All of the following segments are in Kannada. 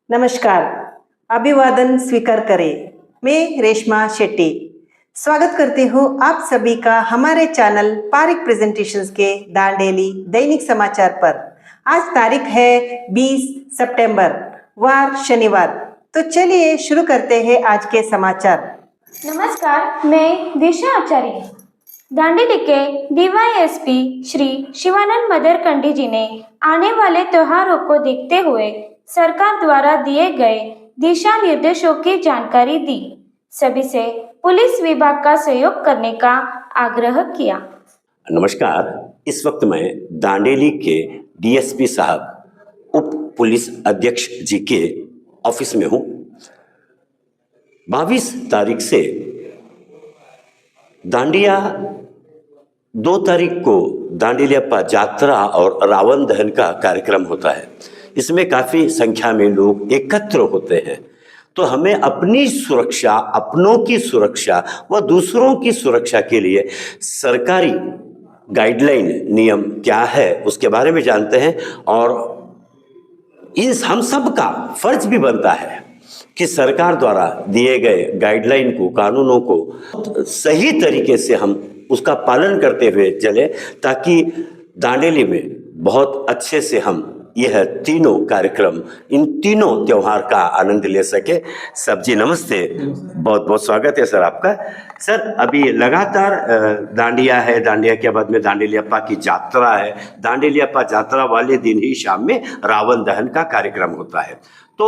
नमस्कार, अभिवादन स्वीकार करें। मैं रेशमा शेट्टी स्वागत करती हूँ आप सभी का हमारे चैनल पारिक प्रेजेंटेशंस के दांडेली दैनिक समाचार पर। आज तारीख है 20 सितंबर, वार शनिवार। तो चलिए शुरू करते हैं आज के समाचार। नमस्कार, मैं दिशा आचार्य। दांडेली के डीवाईएसपी श्री शिवानंद मदरकंडी जी ने आने वाले त्योहारों को देखते हुए सरकार द्वारा दिए गए दिशा निर्देशों की जानकारी दी। सभी से पुलिस विभाग का सहयोग करने का आग्रह किया। नमस्कार, इस वक्त मैं दांडेली के डीएसपी साहब उप पुलिस अध्यक्ष जी के ऑफिस में हूँ। 22 तारीख से दांडिया 2 तारीख को दांडेलियप्पा यात्रा और रावण दहन का कार्यक्रम होता है। इसमें काफ़ी संख्या में लोग एकत्र होते हैं, तो हमें अपनी सुरक्षा, अपनों की सुरक्षा व दूसरों की सुरक्षा के लिए सरकारी गाइडलाइन नियम क्या है उसके बारे में जानते हैं। और इन हम सब का फर्ज भी बनता है कि सरकार द्वारा दिए गए गाइडलाइन को, कानूनों को सही तरीके से हम उसका पालन करते हुए चले, ताकि दांडेली में बहुत अच्छे से हम यह तीनों कार्यक्रम, इन तीनों त्योहार का आनंद ले सके। सब जी नमस्ते, बहुत बहुत स्वागत है सर आपका। सर, अभी लगातार दांडिया है, दांडिया के बाद में दांडेलियप्पा की यात्रा है। दांडेलियप्पा यात्रा वाले दिन ही शाम में रावण दहन का कार्यक्रम होता है। तो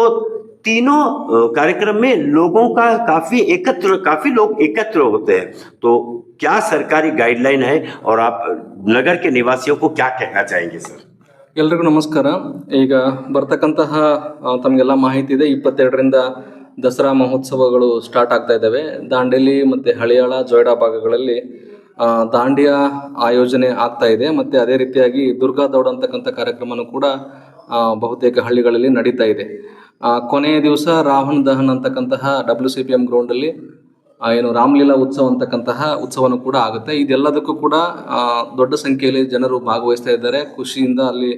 तीनों कार्यक्रम में लोगों का काफ़ी लोग एकत्र होते हैं। तो क्या सरकारी गाइडलाइन है और आप नगर के निवासियों को क्या कहना चाहेंगे सर? ಎಲ್ರಿಗೂ ನಮಸ್ಕಾರ। ಈಗ ಬರ್ತಕ್ಕಂತಹ ತಮಗೆಲ್ಲ ಮಾಹಿತಿ ಇದೆ, 22ರಿಂದ ದಸರಾ ಮಹೋತ್ಸವಗಳು ಸ್ಟಾರ್ಟ್ ಆಗ್ತಾ ಇದ್ದಾವೆ. ದಾಂಡೇಲಿ ಮತ್ತು ಹಳಿಯಾಳ, ಜೊಯ್ಡಾ ಭಾಗಗಳಲ್ಲಿ ದಾಂಡಿಯಾ ಆಯೋಜನೆ ಆಗ್ತಾ ಇದೆ. ಮತ್ತು ಅದೇ ರೀತಿಯಾಗಿ ದುರ್ಗಾ ದೌಡ್ ಅಂತಕ್ಕಂಥ ಕಾರ್ಯಕ್ರಮನೂ ಕೂಡ ಬಹುತೇಕ ಹಳ್ಳಿಗಳಲ್ಲಿ ನಡೀತಾ ಇದೆ. ಕೊನೆಯ ದಿವಸ ರಾವಣ ದಹನ್ ಅಂತಕ್ಕಂತಹ WCPM ಗ್ರೌಂಡಲ್ಲಿ ಏನು ರಾಮಲೀಲಾ ಉತ್ಸವ ಅಂತಕ್ಕಂತಹ ಉತ್ಸವನೂ ಕೂಡ ಆಗುತ್ತೆ. ಇದೆಲ್ಲದಕ್ಕೂ ಕೂಡ ದೊಡ್ಡ ಸಂಖ್ಯೆಯಲ್ಲಿ ಜನರು ಭಾಗವಹಿಸ್ತಾ ಇದ್ದಾರೆ. ಖುಷಿಯಿಂದ ಅಲ್ಲಿ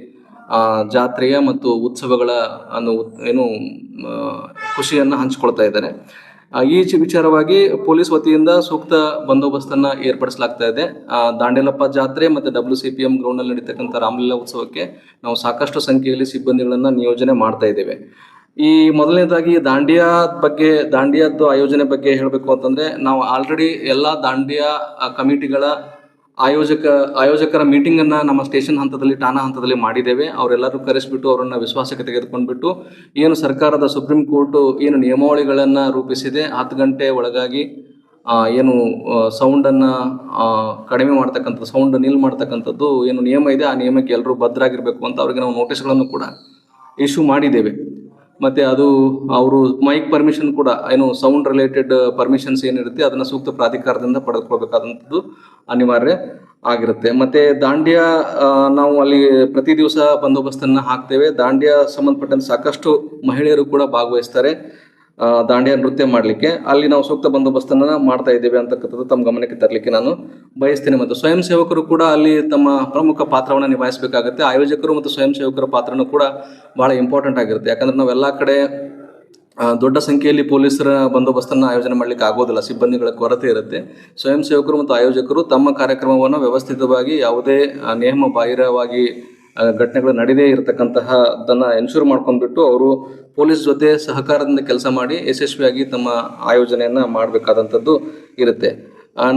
ಜಾತ್ರೆಯ ಮತ್ತು ಉತ್ಸವಗಳ ಖುಷಿಯನ್ನು ಹಂಚಿಕೊಳ್ತಾ ಇದ್ದಾರೆ. ಈ ವಿಚಾರವಾಗಿ ಪೊಲೀಸ್ ವತಿಯಿಂದ ಸೂಕ್ತ ಬಂದೋಬಸ್ತನ್ನು ಏರ್ಪಡಿಸಲಾಗ್ತಾ ಇದೆ. ದಾಂಡೇಲಪ್ಪ ಜಾತ್ರೆ ಮತ್ತು WCPM ಗ್ರೌಂಡ್ನಲ್ಲಿ ನಡೀತಕ್ಕಂಥ ರಾಮಲೀಲಾ ಉತ್ಸವಕ್ಕೆ ನಾವು ಸಾಕಷ್ಟು ಸಂಖ್ಯೆಯಲ್ಲಿ ಸಿಬ್ಬಂದಿಗಳನ್ನು ನಿಯೋಜನೆ ಮಾಡ್ತಾ ಇದ್ದೇವೆ. ಈ ಮೊದಲನೇದಾಗಿ ದಾಂಡಿಯಾದ್ದು ಆಯೋಜನೆ ಬಗ್ಗೆ ಹೇಳಬೇಕು ಅಂತಂದರೆ, ನಾವು ಆಲ್ರೆಡಿ ಎಲ್ಲ ದಾಂಡಿಯಾ ಕಮಿಟಿಗಳ ಆಯೋಜಕರ ಮೀಟಿಂಗನ್ನು ನಮ್ಮ ಸ್ಟೇಷನ್ ಹಂತದಲ್ಲಿ, ಠಾಣಾ ಹಂತದಲ್ಲಿ ಮಾಡಿದ್ದೇವೆ. ಅವರೆಲ್ಲರೂ ಕರೆಸಿಬಿಟ್ಟು ಅವರನ್ನು ವಿಶ್ವಾಸಕ್ಕೆ ತೆಗೆದುಕೊಂಡ್ಬಿಟ್ಟು ಏನು ಸರ್ಕಾರದ ಸುಪ್ರೀಂ ಕೋರ್ಟು ಏನು ನಿಯಮಾವಳಿಗಳನ್ನು ರೂಪಿಸಿದೆ, 10 ಗಂಟೆ ಒಳಗಾಗಿ ಏನು ಸೌಂಡನ್ನು ಕಡಿಮೆ ಮಾಡ್ತಕ್ಕಂಥದ್ದು, ಸೌಂಡ್ ನಿಲ್ ಮಾಡ್ತಕ್ಕಂಥದ್ದು ಏನು ನಿಯಮ ಇದೆ, ಆ ನಿಯಮಕ್ಕೆ ಎಲ್ಲರೂ ಬದ್ಧರಾಗಿರಬೇಕು ಅಂತ ಅವರಿಗೆ ನಾವು ನೋಟಿಸ್ಗಳನ್ನು ಕೂಡ ಇಶ್ಯೂ ಮಾಡಿದ್ದೇವೆ. ಮತ್ತು ಅದು ಅವರು ಮೈಕ್ ಪರ್ಮಿಷನ್ ಕೂಡ ಏನು ಸೌಂಡ್ ರಿಲೇಟೆಡ್ ಪರ್ಮಿಷನ್ಸ್ ಏನಿರುತ್ತೆ ಅದನ್ನು ಸೂಕ್ತ ಪ್ರಾಧಿಕಾರದಿಂದ ಪಡೆದುಕೊಳ್ಬೇಕಾದಂಥದ್ದು ಅನಿವಾರ್ಯ ಆಗಿರುತ್ತೆ. ಮತ್ತು ದಾಂಡಿಯಾ ನಾವು ಅಲ್ಲಿ ಪ್ರತಿ ದಿವಸ ಬಂದೋಬಸ್ತನ್ನು ಹಾಕ್ತೇವೆ. ದಾಂಡಿಯಾ ಸಂಬಂಧಪಟ್ಟಂತೆ ಸಾಕಷ್ಟು ಮಹಿಳೆಯರು ಕೂಡ ಭಾಗವಹಿಸ್ತಾರೆ ದಾಂಡಿಯಾ ನೃತ್ಯ ಮಾಡಲಿಕ್ಕೆ. ಅಲ್ಲಿ ನಾವು ಸೂಕ್ತ ಬಂದೋಬಸ್ತನ್ನು ಮಾಡ್ತಾ ಇದ್ದೇವೆ ಅಂತಕ್ಕಂಥದ್ದು ತಮ್ಮ ಗಮನಕ್ಕೆ ತರಲಿಕ್ಕೆ ನಾನು ಬಯಸ್ತೇನೆ. ಮತ್ತು ಸ್ವಯಂ ಸೇವಕರು ಕೂಡ ಅಲ್ಲಿ ತಮ್ಮ ಪ್ರಮುಖ ಪಾತ್ರವನ್ನು ನಿಭಾಯಿಸಬೇಕಾಗುತ್ತೆ. ಆಯೋಜಕರು ಮತ್ತು ಸ್ವಯಂ ಸೇವಕರ ಪಾತ್ರನೂ ಕೂಡ ಬಹಳ ಇಂಪಾರ್ಟೆಂಟ್ ಆಗಿರುತ್ತೆ. ಯಾಕಂದರೆ ನಾವೆಲ್ಲ ಕಡೆ ದೊಡ್ಡ ಸಂಖ್ಯೆಯಲ್ಲಿ ಪೊಲೀಸರ ಬಂದೋಬಸ್ತನ್ನು ಆಯೋಜನೆ ಮಾಡಲಿಕ್ಕೆ ಆಗೋದಿಲ್ಲ, ಸಿಬ್ಬಂದಿಗಳ ಕೊರತೆ ಇರುತ್ತೆ. ಸ್ವಯಂ ಸೇವಕರು ಮತ್ತು ಆಯೋಜಕರು ತಮ್ಮ ಕಾರ್ಯಕ್ರಮವನ್ನು ವ್ಯವಸ್ಥಿತವಾಗಿ, ಯಾವುದೇ ನಿಯಮ ಬಾಹಿರವಾಗಿ ಘಟನೆಗಳು ನಡೆದೇ ಇರತಕ್ಕಂತಹದನ್ನು ಎನ್ಶೂರ್ ಮಾಡ್ಕೊಂಡ್ಬಿಟ್ಟು ಅವರು ಪೊಲೀಸ್ ಜೊತೆ ಸಹಕಾರದಿಂದ ಕೆಲಸ ಮಾಡಿ ಯಶಸ್ವಿಯಾಗಿ ತಮ್ಮ ಆಯೋಜನೆಯನ್ನು ಮಾಡಬೇಕಾದಂಥದ್ದು ಇರುತ್ತೆ.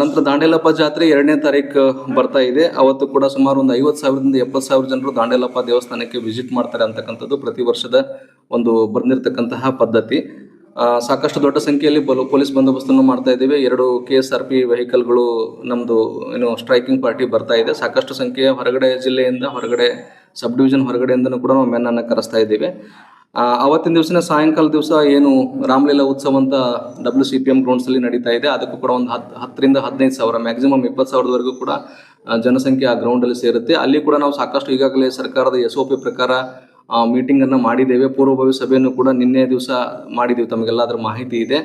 ನಂತರ ದಾಂಡೇಲಪ್ಪ ಜಾತ್ರೆ 2ನೇ ತಾರೀಕು ಬರ್ತಾ ಇದೆ. ಅವತ್ತು ಕೂಡ ಸುಮಾರು ಒಂದು 50,000ದಿಂದ 70,000 ಜನರು ದಾಂಡೇಲಪ್ಪ ದೇವಸ್ಥಾನಕ್ಕೆ ವಿಸಿಟ್ ಮಾಡ್ತಾರೆ ಅಂತಕ್ಕಂಥದ್ದು ಪ್ರತಿ ವರ್ಷದ ಒಂದು ಬಂದಿರತಕ್ಕಂತಹ ಪದ್ಧತಿ. ಸಾಕಷ್ಟು ದೊಡ್ಡ ಸಂಖ್ಯೆಯಲ್ಲಿ ಪೊಲೀಸ್ ಬಂದೋಬಸ್ತನ್ನು ಮಾಡ್ತಾ ಇದ್ದೇವೆ. 2 KSRP ವೆಹಿಕಲ್ಗಳು ನಮ್ಮದು ಸ್ಟ್ರೈಕಿಂಗ್ ಪಾರ್ಟಿ ಬರ್ತಾ ಇದೆ. ಸಾಕಷ್ಟು ಸಂಖ್ಯೆಯ ಹೊರಗಡೆ ಜಿಲ್ಲೆಯಿಂದ, ಹೊರಗಡೆ ಸಬ್ ಡಿವಿಷನ್ ಹೊರಗಡೆಯಿಂದನೂ ಕೂಡ ನಾವು ಮೆನ್ನನ್ನು ಕರೆಸ್ತಾ ಇದ್ದೇವೆ. ಅವತ್ತಿನ ದಿವಸನೇ ಸಾಯಂಕಾಲ ದಿವಸ ಏನು ರಾಮಲೀಲಾ ಉತ್ಸವ ಅಂತ WCPM ಗ್ರೌಂಡ್ಸಲ್ಲಿ ನಡೀತಾ ಇದೆ, ಅದಕ್ಕೂ ಕೂಡ ಒಂದು 10ರಿಂದ 15,000, ಮ್ಯಾಕ್ಸಿಮಮ್ 20,000ವರೆಗೂ ಕೂಡ ಜನಸಂಖ್ಯೆ ಆ ಗ್ರೌಂಡಲ್ಲಿ ಸೇರುತ್ತೆ. ಅಲ್ಲಿ ಕೂಡ ನಾವು ಸಾಕಷ್ಟು ಈಗಾಗಲೇ ಸರ್ಕಾರದ SOP ಪ್ರಕಾರ ಮೀಟಿಂಗನ್ನು ಮಾಡಿದ್ದೇವೆ. ಪೂರ್ವಭಾವಿ ಸಭೆಯನ್ನು ಕೂಡ ನಿನ್ನೆ ದಿವಸ ಮಾಡಿದ್ದೀವಿ, ತಮಗೆಲ್ಲ ಅದರ ಮಾಹಿತಿ ಇದೆ.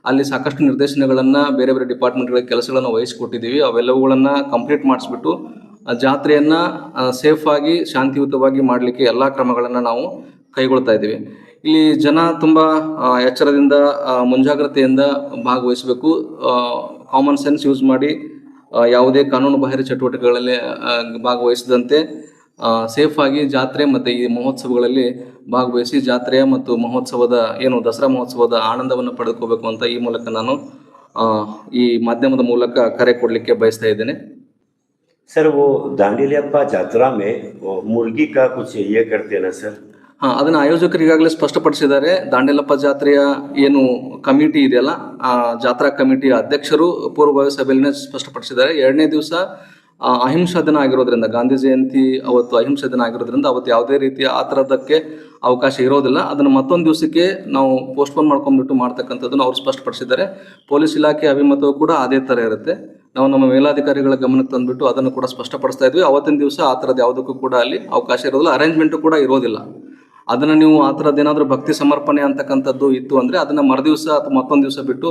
ಅಲ್ಲಿ ಸಾಕಷ್ಟು ನಿರ್ದೇಶನಗಳನ್ನು ಬೇರೆ ಬೇರೆ ಡಿಪಾರ್ಟ್ಮೆಂಟ್ಗಳ ಕೆಲಸಗಳನ್ನು ವಹಿಸಿಕೊಟ್ಟಿದ್ದೀವಿ. ಅವೆಲ್ಲವುಗಳನ್ನು ಕಂಪ್ಲೀಟ್ ಮಾಡಿಸ್ಬಿಟ್ಟು ಜಾತ್ರೆಯನ್ನು ಸೇಫಾಗಿ ಶಾಂತಿಯುತವಾಗಿ ಮಾಡಲಿಕ್ಕೆ ಎಲ್ಲ ಕ್ರಮಗಳನ್ನು ನಾವು ಕೈಗೊಳ್ತಾ ಇದ್ದೀವಿ. ಇಲ್ಲಿ ಜನ ತುಂಬ ಎಚ್ಚರದಿಂದ ಮುಂಜಾಗ್ರತೆಯಿಂದ ಭಾಗವಹಿಸಬೇಕು. ಕಾಮನ್ ಸೆನ್ಸ್ ಯೂಸ್ ಮಾಡಿ ಯಾವುದೇ ಕಾನೂನು ಬಾಹಿರ ಚಟುವಟಿಕೆಗಳಲ್ಲಿ ಭಾಗವಹಿಸದಂತೆ ಸೇಫ್ ಆಗಿ ಜಾತ್ರೆ ಮತ್ತು ಈ ಮಹೋತ್ಸವಗಳಲ್ಲಿ ಭಾಗವಹಿಸಿ ಜಾತ್ರೆಯ ಮತ್ತು ಮಹೋತ್ಸವದ ಏನು ದಸರಾ ಮಹೋತ್ಸವದ ಆನಂದವನ್ನು ಪಡೆದುಕೋಬೇಕು ಅಂತ ಈ ಮೂಲಕ ನಾನು ಈ ಮಾಧ್ಯಮದ ಮೂಲಕ ಕರೆ ಕೊಡಲಿಕ್ಕೆ ಬಯಸ್ತಾ ಇದ್ದೇನೆ. सर वो दांडेलियप्पा यात्रा में वो मुर्गी का कुछ ये करते हैं ना सर? ಹಾಂ, ಅದನ್ನು ಆಯೋಜಕರು ಈಗಾಗಲೇ ಸ್ಪಷ್ಟಪಡಿಸಿದ್ದಾರೆ. ದಾಂಡೇಲಪ್ಪ ಜಾತ್ರೆಯ ಏನು ಕಮಿಟಿ ಇದೆಯಲ್ಲ, ಆ ಜಾತ್ರಾ ಕಮಿಟಿಯ ಅಧ್ಯಕ್ಷರು ಪೂರ್ವಭಾವಿ ಸಭೆಯಲ್ಲೇ ಸ್ಪಷ್ಟಪಡಿಸಿದ್ದಾರೆ. 2ನೇ ದಿವಸ ಅಹಿಂಸಾ ದಿನ ಆಗಿರೋದ್ರಿಂದ, ಗಾಂಧಿ ಜಯಂತಿ ಅವತ್ತು ಅಹಿಂಸಾ ದಿನ ಆಗಿರೋದ್ರಿಂದ ಅವತ್ತು ಯಾವುದೇ ರೀತಿಯ ಆ ಥರದಕ್ಕೆ ಅವಕಾಶ ಇರೋದಿಲ್ಲ. ಅದನ್ನು ಮತ್ತೊಂದು ದಿವಸಕ್ಕೆ ನಾವು ಪೋಸ್ಟ್ಪೋನ್ ಮಾಡ್ಕೊಂಡ್ಬಿಟ್ಟು ಮಾಡ್ತಕ್ಕಂಥದ್ದನ್ನು ಅವ್ರು ಸ್ಪಷ್ಟಪಡಿಸಿದ್ದಾರೆ. ಪೊಲೀಸ್ ಇಲಾಖೆ ಅಭಿಮತವೂ ಕೂಡ ಅದೇ ಥರ ಇರುತ್ತೆ. ನಾವು ನಮ್ಮ ಮೇಲಾಧಿಕಾರಿಗಳ ಗಮನಕ್ಕೆ ತಂದುಬಿಟ್ಟು ಅದನ್ನು ಕೂಡ ಸ್ಪಷ್ಟಪಡಿಸ್ತಾ ಇದ್ವಿ. ಅವತ್ತಿನ ದಿವಸ ಆ ಥರದ್ದು ಯಾವುದಕ್ಕೂ ಕೂಡ ಅಲ್ಲಿ ಅವಕಾಶ ಇರೋದಿಲ್ಲ, ಅರೇಂಜ್ಮೆಂಟು ಕೂಡ ಇರೋದಿಲ್ಲ. ಅದನ್ನು ನೀವು ಆ ಥರದ್ದು ಏನಾದರೂ ಭಕ್ತಿ ಸಮರ್ಪಣೆ ಅಂತಕ್ಕಂಥದ್ದು ಇತ್ತು ಅಂದರೆ ಅದನ್ನು ಮರುದಿವಸ ಅಥವಾ ಮತ್ತೊಂದು ದಿವಸ ಬಿಟ್ಟು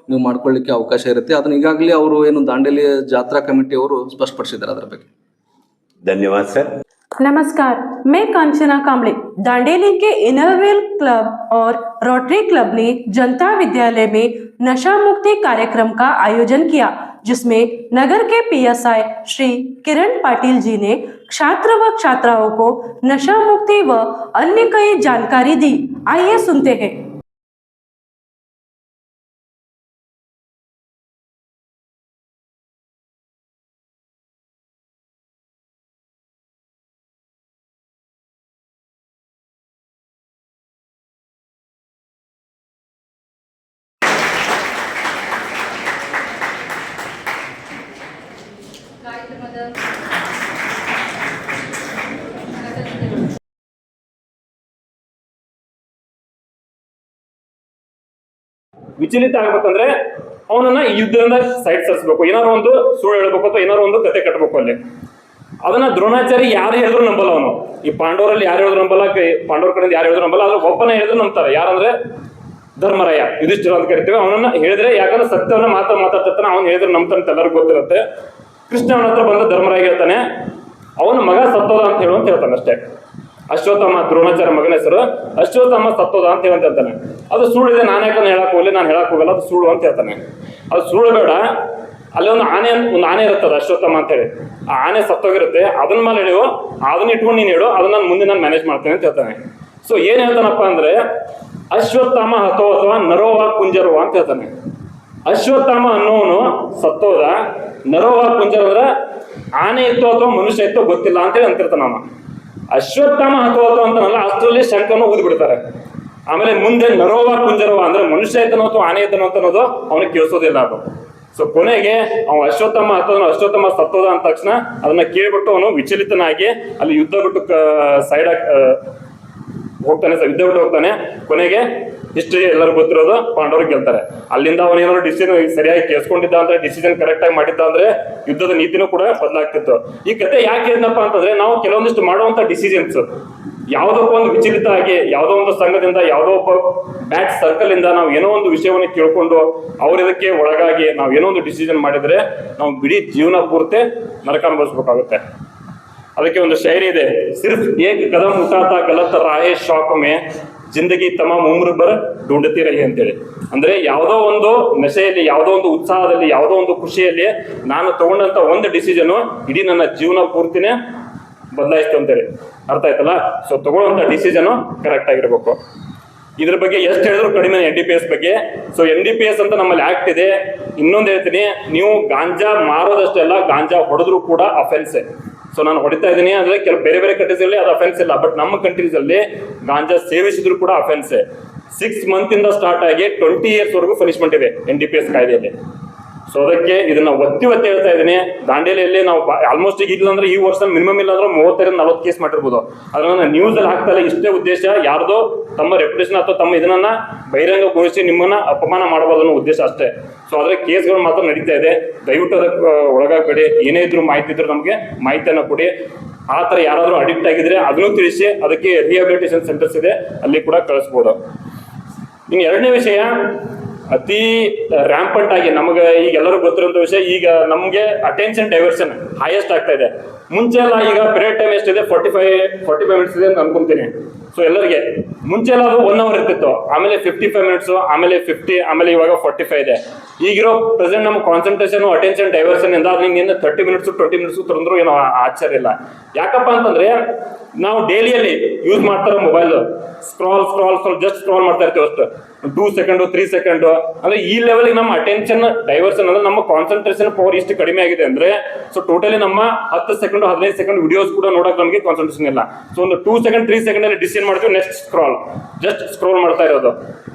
ನೀವು ಮಾಡ್ಕೊಳ್ಳಿಕ್ಕೆ ಅವಕಾಶ ಇರುತ್ತೆ. ಅದನ್ನು ಈಗಾಗಲೇ ಅವರು ಏನು ದಾಂಡೇಲಿ ಜಾತ್ರಾ ಕಮಿಟಿಯವರು ಸ್ಪಷ್ಟಪಡಿಸಿದ್ದಾರೆ ಅದರ ಬಗ್ಗೆ. धन्यवाद सर. नमस्कार, मैं कांचना कांबळे. दांडेली के इनरवेल क्लब और रोटरी क्लब ने जनता विद्यालय में नशा मुक्ति कार्यक्रम का आयोजन किया, जिसमें नगर के पीएसआई श्री किरण पाटिल जी ने छात्र व छात्राओं को नशा मुक्ति व अन्य कई जानकारी दी. आइए सुनते हैं. ವಿಚಲಿತ ಆಗ್ಬೇಕಂದ್ರೆ ಅವನನ್ನ ಈ ಯುದ್ಧದಿಂದ ಸೈಡ್ ಸರಿಸಬೇಕು. ಏನಾರು ಒಂದು ಸುಳ್ಳು ಹೇಳ್ಬೇಕು ಅಥವಾ ಏನಾರು ಒಂದು ಕತೆ ಕಟ್ಟಬೇಕು ಅಲ್ಲಿ. ಅದನ್ನ ದ್ರೋಣಾಚಾರ್ಯ ಯಾರು ಹೇಳಿದ್ರು ನಂಬಲ್ಲ. ಅವನು ಈ ಪಾಂಡವರಲ್ಲಿ ಯಾರು ಹೇಳಿದ್ರು ನಂಬಲ್ಲ, ಪಾಂಡವರ ಕಡೆಯಿಂದ ಯಾರು ಹೇಳಿದ್ರು ನಂಬಲ್ಲ. ಆದ್ರೆ ಒಬ್ಬನೇ ಹೇಳಿದ್ರು ನಂಬ್ತಾರೆ. ಯಾರಂದ್ರೆ ಧರ್ಮರಾಯ, ಯುಧಿಷ್ಠಿರ ಅಂತ ಕರಿತೀವಿ. ಅವನನ್ನ ಹೇಳಿದ್ರೆ, ಯಾಕಂದ್ರೆ ಸತ್ಯವನ್ನ ಮಾತಾಡ್ತಿರ್ತಾನೆ, ಅವ್ನು ಹೇಳಿದ್ರೆ ನಂಬ್ತಾನೆ ಅಂತ ಎಲ್ಲರಿಗೂ ಗೊತ್ತಿರುತ್ತೆ. ಕೃಷ್ಣ ಅವನ ಹತ್ರ ಬಂದ ಧರ್ಮರಾಯ ಹೇಳ್ತಾನೆ, ಅವನ ಮಗ ಸತ್ತೋದ ಅಂತ ಹೇಳು ಅಂತ ಹೇಳ್ತಾನೆ ಅಷ್ಟೇ. ಅಶ್ವತ್ಥಾಮ, ದ್ರೋಣಾಚಾರ್ಯ ಮಗನ ಹೆಸರು ಅಶ್ವತ್ಥಾಮ ಸತ್ತೋದ ಅಂತ ಹೇಳ್ತಾನೆ. ಅದು ಸುಳ್ಳಿದೆ, ನಾನು ಯಾಕಂದ್ರೆ ಹೇಳಕ್ ಹೋಗ್ಲಿ, ನಾನು ಹೇಳಕ್ ಹೋಗಲ್ಲ, ಅದು ಸುಳ್ಳು ಅಂತ ಹೇಳ್ತಾನೆ. ಅದು ಸುಳ್ಳು ಬೇಡ, ಅಲ್ಲಿ ಒಂದು ಆನೆ ಇರುತ್ತದೆ ಅಶ್ವತ್ಥಾಮ ಅಂತ ಹೇಳಿ. ಆ ಆನೆ ಸತ್ತೋಗಿರುತ್ತೆ, ಅದನ್ನ ಮೇಲೆ ಹೇಳಿವು, ಅದನ್ನ ಇಟ್ಕೊಂಡು ನೀನು ಹೇಳು, ಅದನ್ನ ಮುಂದೆ ನಾನು ಮ್ಯಾನೇಜ್ ಮಾಡ್ತೇನೆ ಅಂತ ಹೇಳ್ತಾನೆ. ಸೊ ಏನ್ ಹೇಳ್ತಾನಪ್ಪ ಅಂದ್ರೆ, ಅಶ್ವತ್ಥಾಮ ಹತೋ ಅಥವಾ ನರೋವ ಕುಂಜರುವ ಅಂತ ಹೇಳ್ತಾನೆ. ಅಶ್ವತ್ಥಾಮ ಅನ್ನೋನು ಸತ್ತೋದ, ನರೋವ ಕುಂಜರ ಅಂದ್ರೆ ಆನೆ ಇತ್ತು ಅಥವಾ ಮನುಷ್ಯ ಇತ್ತು ಗೊತ್ತಿಲ್ಲ ಅಂತೇಳಿ ಅಂತಿರ್ತಾನ ಅವನು. ಅಶ್ವತ್ಥಾಮ ಹತೋ ಅಂತನಲ್ಲ, ಅಷ್ಟರಲ್ಲಿ ಶಂಕವನ್ನು ಊದಿ ಬಿಡ್ತಾರೆ. ಆಮೇಲೆ ಮುಂದೆ ನರೋವ ಕುಂಜರವ ಅಂದ್ರೆ ಮನುಷ್ಯ ಇದ್ದನೋ ಅಥವಾ ಆನೆ ಇದ್ದನೋ ಅಂತ ಅನ್ನೋದು ಅವನಿಗೆ ಕೇಳಿಸೋದಿಲ್ಲ ಅದು. ಸೊ ಕೊನೆಗೆ ಅವನು ಅಶ್ವತ್ಥಾಮ ಹತ್ತೋದನು, ಅಶ್ವತ್ಥಾಮ ಸತ್ತೋದ ಅಂದ ತಕ್ಷಣ ಅದನ್ನ ಕೇಳ್ಬಿಟ್ಟು ಅವನು ವಿಚಲಿತನಾಗಿ ಅಲ್ಲಿ ಯುದ್ಧ ಬಿಟ್ಟು ಸೈಡ್ ಹೋಗ್ತಾನೆ, ಯುದ್ಧ ಬಿಟ್ಟು ಹೋಗ್ತಾನೆ. ಕೊನೆಗೆ ಹಿಸ್ಟ್ರಿ ಎಲ್ಲರೂ ಗೊತ್ತಿರೋದು, ಪಾಂಡವರು ಗೆಲ್ತಾರೆ. ಅಲ್ಲಿಂದ ಅವನೇನಾದ್ರು ಡಿಸಿಷನ್ ಸರಿಯಾಗಿ ಕೇಳಿಸ್ಕೊಂಡಿದ್ದ ಅಂದ್ರೆ, ಡಿಸಿಷನ್ ಕರೆಕ್ಟ್ ಆಗಿ ಮಾಡಿದ್ದ ಅಂದ್ರೆ ಯುದ್ಧದ ನೀತಿನೂ ಕೂಡ ಬದಲಾಗ್ತಿತ್ತು. ಈ ಕತೆ ಯಾಕೆ ಏನಪ್ಪ ಅಂತಂದ್ರೆ, ನಾವು ಕೆಲವೊಂದಿಷ್ಟು ಮಾಡುವಂತ ಡಿಸಿಷನ್ಸ್ ಯಾವುದಕ್ಕೂ ಒಂದು ವಿಚಲಿತ ಆಗಿ, ಯಾವುದೋ ಒಂದು ಸಂಘದಿಂದ, ಯಾವುದೋ ಒಬ್ಬ ಬ್ಯಾಡ್ ಸರ್ಕಲ್ ಇಂದ ನಾವು ಏನೋ ಒಂದು ವಿಷಯವನ್ನು ಕೇಳ್ಕೊಂಡು ಇದಕ್ಕೆ ಒಳಗಾಗಿ ನಾವು ಏನೋ ಒಂದು ಡಿಸಿಷನ್ ಮಾಡಿದ್ರೆ ನಾವು ಇಡೀ ಜೀವನ ಪೂರ್ತಿ ನರಕ ಅನುಭವಿಸ್ಬೇಕಾಗುತ್ತೆ. ಅದಕ್ಕೆ ಒಂದು ಶೈಲಿ ಇದೆ, ಸಿರ್ಫ್ ಏಕ್ ಕದಮ್ ಉಠಾತಾ ಗಲತ್ ರಾಹೆ ಶಾಕ್ ಮೇ ಜಿಂದಗಿ ತಮಾಮ್ ಉಮ್ರ ಬರ್ ಢೂಂಢತಿ ರಹಿ ಅಂತೇಳಿ. ಅಂದ್ರೆ ಯಾವುದೋ ಒಂದು ನಶೆಯಲ್ಲಿ, ಯಾವುದೋ ಒಂದು ಉತ್ಸಾಹದಲ್ಲಿ, ಯಾವುದೋ ಒಂದು ಖುಷಿಯಲ್ಲಿ ನಾನು ತಗೊಂಡಂತ ಒಂದು ಡಿಸಿಷನ್ ಇಡೀ ನನ್ನ ಜೀವನ ಪೂರ್ತಿನೇ ಬದಲಾಯಿಸ್ತು ಅಂತೇಳಿ. ಅರ್ಥ ಆಯ್ತಲ್ಲ? ಸೊ ತಗೊಳ್ಳುವಂತ ಡಿಸಿಷನ್ ಕರೆಕ್ಟ್ ಆಗಿರ್ಬೇಕು. ಇದ್ರ ಬಗ್ಗೆ ಎಷ್ಟು ಹೇಳಿದ್ರು ಕಡಿಮೆ NDPS ಬಗ್ಗೆ. ಸೊ NDPS ಅಂತ ನಮ್ಮಲ್ಲಿ ಆಕ್ಟ್ ಇದೆ. ಇನ್ನೊಂದು ಹೇಳ್ತೀನಿ, ನೀವು ಗಾಂಜಾ ಮಾರೋದಷ್ಟೆಲ್ಲ, ಗಾಂಜಾ ಹೊಡೆದ್ರು ಕೂಡ ಅಫೆನ್ಸ್. ಸೊ ನಾನು ಹೊಡಿತಾ ಇದ್ದೀನಿ ಅಂದ್ರೆ ಕೆಲವು ಬೇರೆ ಬೇರೆ ಕಂಟ್ರೀಸ್ ಅಲ್ಲಿ ಅದು ಅಫೆನ್ಸ್ ಇಲ್ಲ, ಬಟ್ ನಮ್ಮ ಕಂಟ್ರೀಸ್ ಅಲ್ಲಿ ಗಾಂಜಾ ಸೇವಿಸಿದ್ರು ಕೂಡ ಅಫೆನ್ಸ್. 6 months ಇಂದ ಸ್ಟಾರ್ಟ್ ಆಗಿ 20 years ವರೆಗೂ ಪನಿಷ್ಮೆಂಟ್ ಇದೆ NDPS ಕಾಯ್ದೆಯಲ್ಲಿ. ಸೊ ಅದಕ್ಕೆ ಇದನ್ನ ಒತ್ತಿ ಹೇಳ್ತಾ ಇದ್ದೀನಿ. ದಾಂಡೇಲಿಯಲ್ಲಿ ನಾವು ಆಲ್ಮೋಸ್ಟ್ ಈಗ ಇಲ್ಲಾಂದ್ರೆ ಈ ವರ್ಷ ಮಿನಿಮಮ್ ಇಲ್ಲಾಂದ್ರೆ 30-40 ಕೇಸ್ ಮಾಡಿರ್ಬೋದು. ಅದನ್ನ ನ್ಯೂಸ್ ಅಲ್ಲಿ ಹಾಕ್ತಾ ಇಲ್ಲ. ಇಷ್ಟೇ ಉದ್ದೇಶ, ಯಾರ್ದೋ ತಮ್ಮ ರೆಪ್ಯುಟೇಷನ್ ಅಥವಾ ತಮ್ಮ ಇದನ್ನ ಬಹಿರಂಗಗೊಳಿಸಿ ನಿಮ್ಮನ್ನ ಅಪಮಾನ ಮಾಡಬಹುದು ಅನ್ನೋ ಉದ್ದೇಶ ಅಷ್ಟೇ. ಸೊ ಅದ್ರ ಕೇಸ್ಗಳು ಮಾತ್ರ ನಡೀತಾ ಇದೆ. ದಯವಿಟ್ಟು ಅದಕ್ಕೆ ಒಳಗಾಗಬೇಡಿ. ಏನೇ ಇದ್ರು ಮಾಹಿತಿ ಇದ್ರು ನಮಗೆ ಮಾಹಿತಿಯನ್ನ ಕೊಡಿ. ಆ ಥರ ಯಾರಾದರೂ ಅಡಿಕ್ಟ್ ಆಗಿದ್ರೆ ಅದನ್ನು ತಿಳಿಸಿ, ಅದಕ್ಕೆ ರಿಹ್ಯಾಬಿಲಿಟೇಷನ್ ಸೆಂಟರ್ಸ್ ಇದೆ, ಅಲ್ಲಿ ಕೂಡ ಕಳಿಸ್ಬೋದು. ಇನ್ನು ಎರಡನೇ ವಿಷಯ, ಅತಿ ರ್ಯಾಂಪಂಟ್ ಆಗಿ ನಮಗೆ ಈಗ ಎಲ್ಲರೂ ಗೊತ್ತಿರುವಂತ ವಿಷಯ, ಈಗ ನಮಗೆ ಅಟೆನ್ಷನ್ ಡೈವರ್ಷನ್ ಹೈಯೆಸ್ಟ್ ಆಗ್ತಾ ಇದೆ. ಮುಂಚೆ ಎಲ್ಲ, ಈಗ ಪೀರಿಯಡ್ ಟೈಮ್ ಎಷ್ಟಿದೆ, 45 minutes ಇದೆ ಅಂತ ಅನ್ಕೊಂತೀನಿ. ಸೊ ಎಲ್ಲರಿಗೆ ಮುಂಚೆ ಎಲ್ಲ ಅದು 1 hour ಇರ್ತಿತ್ತು, ಆಮೇಲೆ 55 minutes, ಆಮೇಲೆ 50, ಆಮೇಲೆ ಇವಾಗ 45 ಇದೆ. ಈಗಿರೋ ಪ್ರೆಸೆಂಟ್ ನಮ್ಮ ಕಾನ್ಸಂಟ್ರೇಷನ್ ಅಟೆನ್ಷನ್ ಡೈವರ್ಷನ್ ಇಂದ ನಿನ್ನ 30 minutes 20 minutes ತಂದ್ರು ಏನೋ ಆಶ್ಚರ್ಯ ಇಲ್ಲ. ಯಾಕಪ್ಪ ಅಂತಂದ್ರೆ ನಾವು ಡೈಲಿಯಲ್ಲಿ ಯೂಸ್ ಮಾಡ್ತಾರೋ ಮೊಬೈಲ್ ಸ್ಕ್ರಾಲ್ ಜಸ್ಟ್ ಸ್ಕ್ರಾಲ್ ಮಾಡ್ತಾ ಇರ್ತೀವಿ ಅಷ್ಟು 2 seconds 3 seconds ಅಂದ್ರೆ ಈ ಲೆವೆಲ್ಗೆ ನಮ್ಮ ಅಟೆನ್ಷನ್ ಡೈವರ್ಷನ್ ಅಂದ್ರೆ ನಮ್ಮ ಕಾನ್ಸಂಟ್ರೇಷನ್ ಪವರ್ ಇಷ್ಟು ಕಡಿಮೆ ಆಗಿದೆ ಅಂದ್ರೆ ಸೊ ಟೋಟಲಿ ನಮ್ಮ 10 seconds 15 seconds ವಿಡಿಯೋಸ್ ಕೂಡ ನೋಡಕ್ ನಮಗೆ ಕಾನ್ಸಂಟ್ರೇಷನ್ ಇಲ್ಲ. ಸೊ ಒಂದು 2 seconds 3 seconds ಅಲ್ಲಿ ಡಿಸಿಷನ್ ಮಾಡ್ತೀವಿ, ನೆಕ್ಸ್ಟ್ ಜಸ್ಟ್ ಸ್ಕ್ರೋಲ್ ಮಾಡ್ತಾ ಇರೋದು.